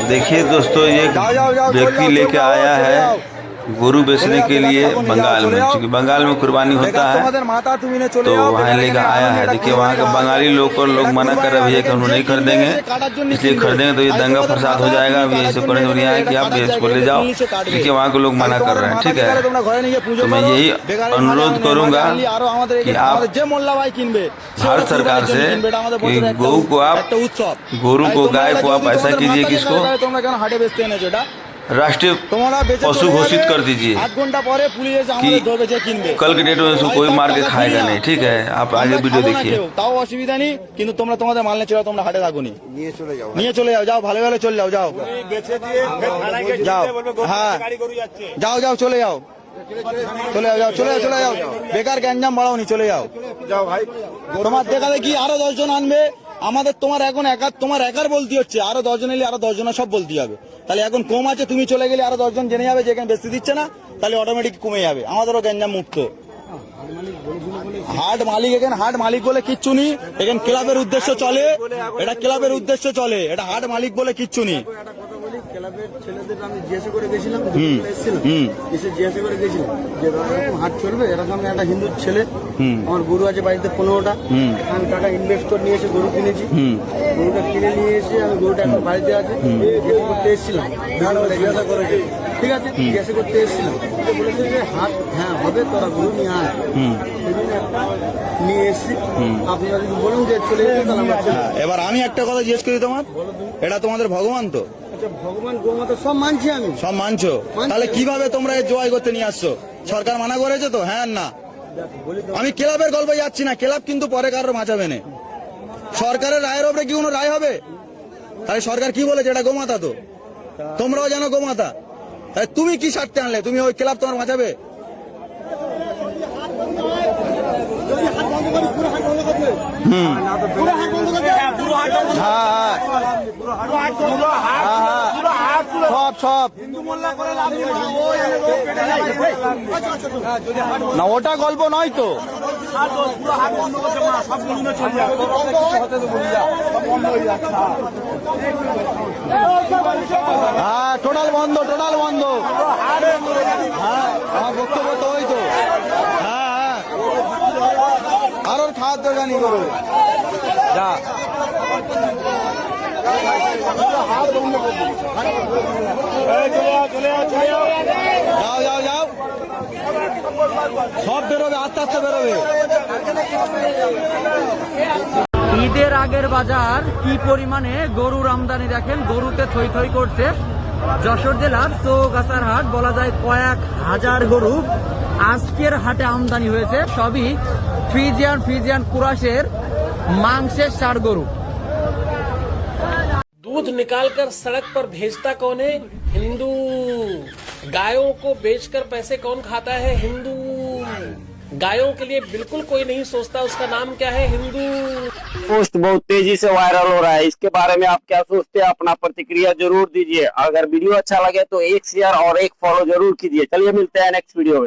देखिए दोस्तों, ये व्यक्ति लेके आया है गोरू बेचने के लिए बंगाल में, क्योंकि बंगाल में कुर्बानी होता है तो वहाँ लेकर आया है। देखिए वहाँ के बंगाली लोग मना कर रहे भैया कि हम नहीं खरीदेंगे, इसलिए खरीदेंगे तो ये दंगा फसाद हो जाएगा। अभी ऐसे करने तो नहीं है कि आप इसको ले जाओ। देखिए वहाँ के लोग मना कर रहे हैं, ठीक है। तो मैं यही अनुरोध करूंगा कि आप भारत सरकार से कि गौ को आप गोरू को गाय को आप ऐसा कीजिए कि इसको राष्ट्रीय पशु घोषित कर दीजिए कि कल के डेट में इसको कोई मार के खाएगा नहीं, ठीक है। आप आगे वीडियो देखिए। তাও অসুবিধা নেই, কিন্তু তোমরা তোমাদের মাল নিয়ে চলে তোমরা হাটে থাকুনি, নিয়ে চলে যাও, যাও ভালো ভালো চলে যাও, যাও যাও, হ্যাঁ যাও যাও চলে যাও, চলে যাও, চলে যাও, চলে যাও, বেকার গ্যাঞ্জাম বাড়াওনি, চলে যাও, যাও ভাই। তোমার দেখা দেখি আরো 10 জন আনবে, আমাদের তোমার এখন তোমার একার বলতে হচ্ছে, আরো 10 জন এলে আরো 10 জন সব বলতে হবে। তাহলে এখন কম আছে, তুমি চলে গেলে আরো 10 জন জেনে যাবে যে এখানে বেশি দিচ্ছে না, তাহলে অটোমেটিক কমে যাবে, আমাদেরও গ্যাঞ্জাম মুক্ত। হাট মালিক এখানে হাট মালিক বলে কিচ্ছু নেই, এখানে ক্লাবের উদ্দেশ্য চলে, এটা ক্লাবের উদ্দেশ্য চলে, এটা হাট মালিক বলে কিচ্ছু নেই। ক্লাবের ছেলেদের আমি জিজ্ঞাসা করে গেছিলাম, এসে জিজ্ঞাসা করে গেছিলাম যে এরকম হাট চলবে, এরকম একটা হিন্দু ছেলে, আমার গরু আছে বাড়িতে 15টা, আমি টাকা ইনভেস্ট করে নিয়ে এসে গরু কিনেছি, গরুটা কিনে নিয়ে এসে আমি গরুটা এখন বাড়িতে আছে, জিজ্ঞাসা করতে এসেছিলাম, জিজ্ঞাসা করেছে, ঠিক আছে, জিজ্ঞাসা করতে এসেছিলাম, বলেছে যে হাট হ্যাঁ হবে, তোরা গরু নিয়ে আয়, নিয়ে এসছি, আপনারা যদি বলুন যে চলে যাবে তাহলে আমরা চলে যাবো। এবার আমি একটা কথা জিজ্ঞেস করি, তোমার এটা তোমাদের ভগবান তো? আচ্ছা, ভগবান গোমাতা সব মানছি আমি, সব মানছো, তাহলে কিভাবে তোমরা জয় করতে নিয়ে আসছো? সরকার মানা করেছে তো? হ্যাঁ না, আমি ক্লাবের গল্পে যাচ্ছি না, ক্লাব কিন্তু পরে কারোর বাঁচাবে না। সরকারের রায়ের ওপরে কি কোনো রায় হবে? তাহলে সরকার কি বলেছে? এটা গোমাতা তো, তোমরাও জানো গোমাতা, তাহলে তুমি কি স্বার্থে আনলে? তুমি ওই ক্লাব তোমার বাঁচাবে? সব না, ওটা গল্প নয় তো। হ্যাঁ টোটাল বন্ধ, টোটাল বন্ধ। হ্যাঁ আমার বক্তব্য তো ওই তো। হ্যাঁ হ্যাঁ, আর ওর খাওয়ার দরকার নেই, করো যা। যাও যাও যাও, সব বেরোবে, আস্তে আস্তে বেরোবে। ঈদের আগের বাজার কি পরিমাণে গরুর আমদানি দেখেন, গরুতে থই থই করছে। যশোর জেলার চৌগাছার হাট, বলা যায় কয়েক হাজার গরু আজকের হাটে আমদানি হয়েছে। সবই ফ্রিজিয়ান কুরাশের মাংসের ষাঁড় গরু। दूध निकालकर सड़क पर भेजता कौन है? हिंदू। गायों को बेचकर पैसे कौन खाता है? हिंदू। गायों के लिए बिल्कुल कोई नहीं सोचता, उसका नाम क्या है? हिंदू। पोस्ट बहुत तेजी से वायरल हो रहा है, इसके बारे में आप क्या सोचते हैं? अपना प्रतिक्रिया जरूर दीजिए। अगर वीडियो अच्छा लगे तो एक शेयर और एक फॉलो जरूर कीजिए। चलिए मिलते हैं नेक्स्ट वीडियो में।